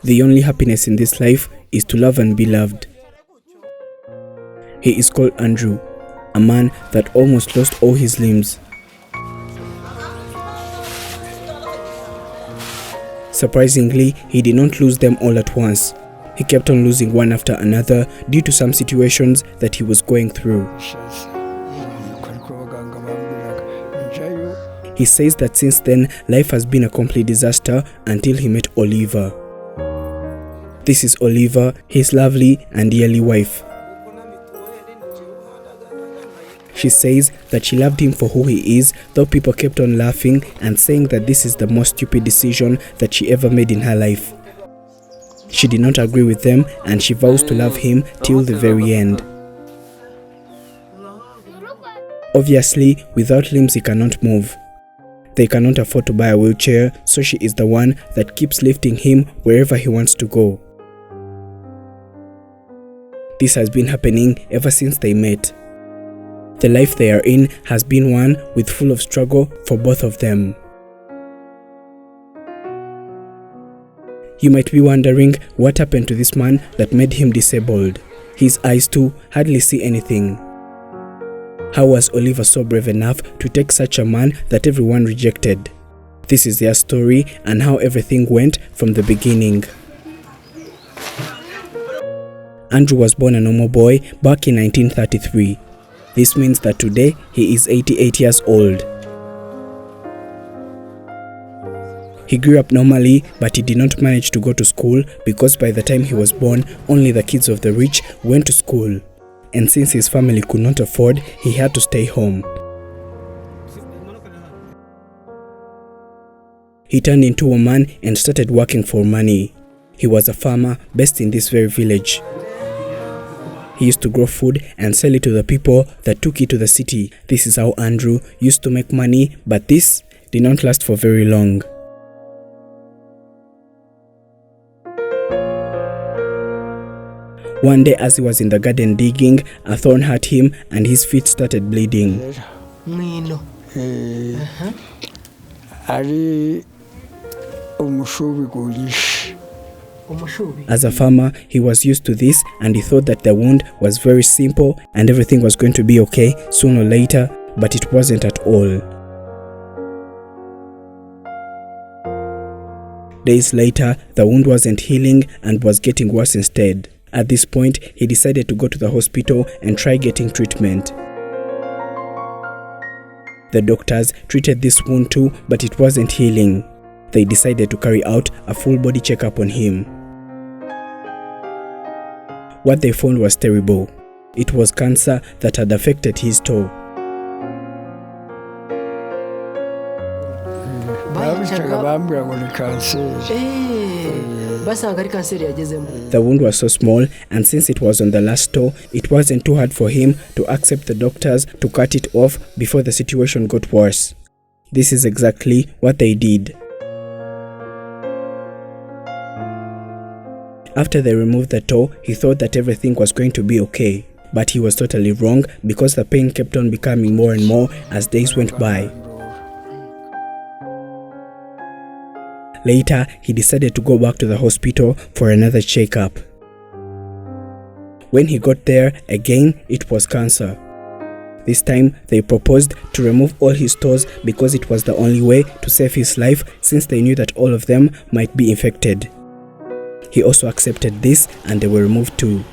The only happiness in this life is to love and be loved. He is called Andrew, a man that almost lost all his limbs. Surprisingly, he did not lose them all at once. He kept on losing one after another due to some situations that he was going through. He says that since then, life has been a complete disaster until he met Oliver. This is Oliver, his lovely and dearly wife. She says that she loved him for who he is, though people kept on laughing and saying that this is the most stupid decision that she ever made in her life. She did not agree with them and she vows to love him till the very end. Obviously, without limbs he cannot move. They cannot afford to buy a wheelchair, so she is the one that keeps lifting him wherever he wants to go. This has been happening ever since they met. The life they are in has been one with full of struggle for both of them. You might be wondering what happened to this man that made him disabled. His eyes too hardly see anything. How was Oliver so brave enough to take such a man that everyone rejected? This is their story and how everything went from the beginning. Andrew was born a normal boy back in 1933. This means that today he is 88 years old. He grew up normally, but he did not manage to go to school because by the time he was born, only the kids of the rich went to school. And since his family could not afford, he had to stay home. He turned into a man and started working for money. He was a farmer based in this very village. He used to grow food and sell it to the people that took it to the city. This is how Andrew used to make money, but this did not last for very long. One day as he was in the garden digging, a thorn hurt him and his feet started bleeding. As a farmer, he was used to this and he thought that the wound was very simple and everything was going to be okay sooner or later, but it wasn't at all. Days later, the wound wasn't healing and was getting worse instead. At this point, he decided to go to the hospital and try getting treatment. The doctors treated this wound too, but it wasn't healing. They decided to carry out a full body checkup on him. What they found was terrible. It was cancer that had affected his toe. The wound was so small, and since it was on the last toe, it wasn't too hard for him to accept the doctors to cut it off before the situation got worse. This is exactly what they did. After they removed the toe, he thought that everything was going to be okay. But he was totally wrong because the pain kept on becoming more and more as days went by. Later, he decided to go back to the hospital for another checkup. When he got there, again, it was cancer. This time, they proposed to remove all his toes because it was the only way to save his life since they knew that all of them might be infected. He also accepted this and they were removed too.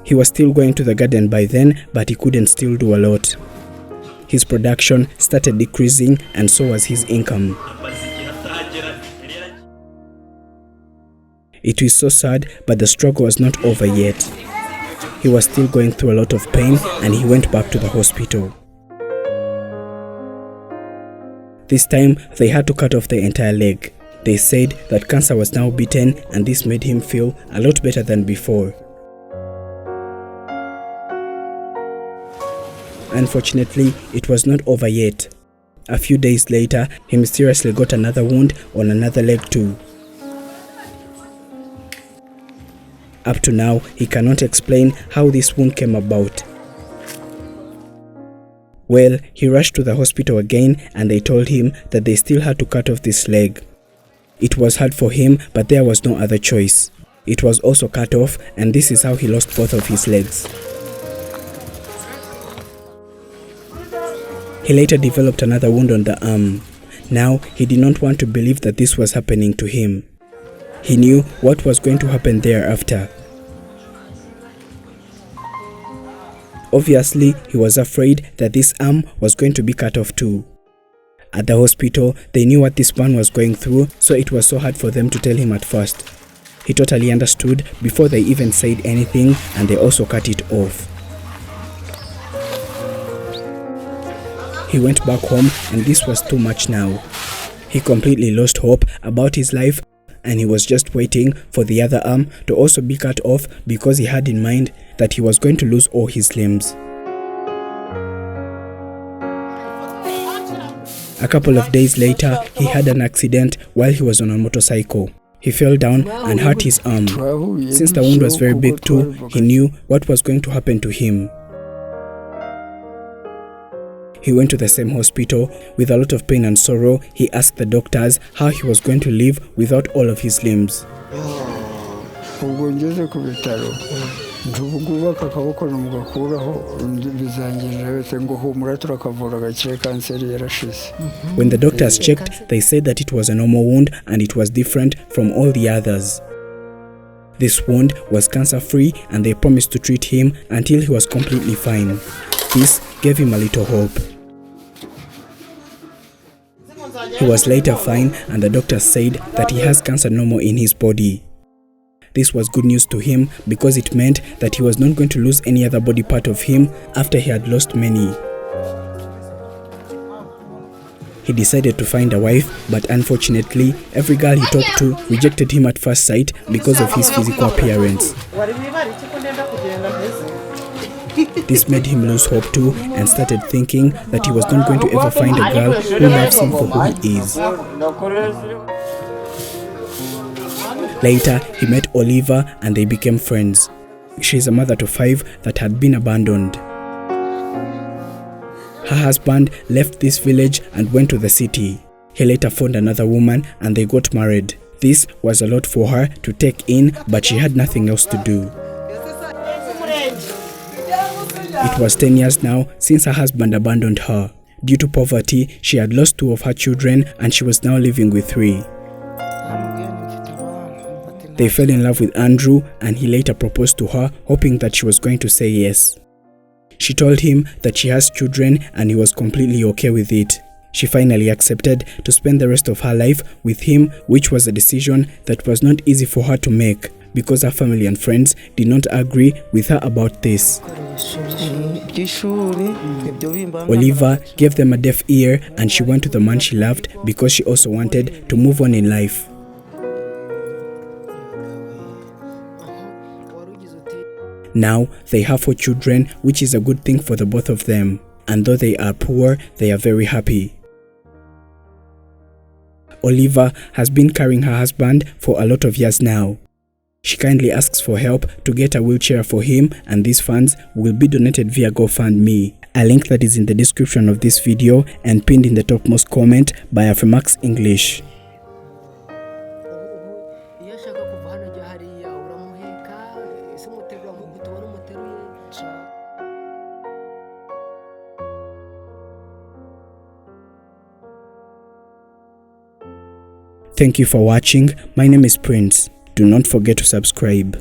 He was still going to the garden by then, but he couldn't still do a lot. His production started decreasing and so was his income. It was so sad, but the struggle was not over yet. He was still going through a lot of pain and he went back to the hospital. This time, they had to cut off the entire leg. They said that cancer was now beaten and this made him feel a lot better than before. Unfortunately, it was not over yet. A few days later, he mysteriously got another wound on another leg too. Up to now, he cannot explain how this wound came about. Well, he rushed to the hospital again and they told him that they still had to cut off this leg. It was hard for him, but there was no other choice. It was also cut off, and this is how he lost both of his legs. He later developed another wound on the arm. Now, he did not want to believe that this was happening to him. He knew what was going to happen thereafter. Obviously, he was afraid that this arm was going to be cut off too. At the hospital, they knew what this man was going through, so it was so hard for them to tell him at first. He totally understood before they even said anything, and they also cut it off. He went back home, and this was too much now. He completely lost hope about his life, and he was just waiting for the other arm to also be cut off because he had in mind that he was going to lose all his limbs. A couple of days later, he had an accident while he was on a motorcycle. He fell down and hurt his arm. Since the wound was very big too, he knew what was going to happen to him. He went to the same hospital with a lot of pain and sorrow. He asked the doctors how he was going to live without all of his limbs. When the doctors checked, they said that it was a normal wound and it was different from all the others. This wound was cancer-free and they promised to treat him until he was completely fine. This gave him a little hope. He was later fine and the doctors said that he has cancer normal in his body. This was good news to him because it meant that he was not going to lose any other body part of him after he had lost many. He decided to find a wife, but unfortunately, every girl he talked to rejected him at first sight because of his physical appearance. This made him lose hope too and started thinking that he was not going to ever find a girl who loves him for who he is. Later, he met Oliva and they became friends. She is a mother to 5 that had been abandoned. Her husband left this village and went to the city. He later found another woman and they got married. This was a lot for her to take in, but she had nothing else to do. It was 10 years now since her husband abandoned her. Due to poverty, she had lost 2 of her children and she was now living with 3. They fell in love with Andrew and he later proposed to her, hoping that she was going to say yes. She told him that she has children and he was completely okay with it. She finally accepted to spend the rest of her life with him, which was a decision that was not easy for her to make because her family and friends did not agree with her about this. Oliva gave them a deaf ear and she went to the man she loved because she also wanted to move on in life. Now, they have 4 children, which is a good thing for the both of them. And though they are poor, they are very happy. Oliva has been carrying her husband for a lot of years now. She kindly asks for help to get a wheelchair for him, and these funds will be donated via GoFundMe. A link that is in the description of this video and pinned in the topmost comment by Afrimax English. Thank you for watching. My name is Prince. Do not forget to subscribe.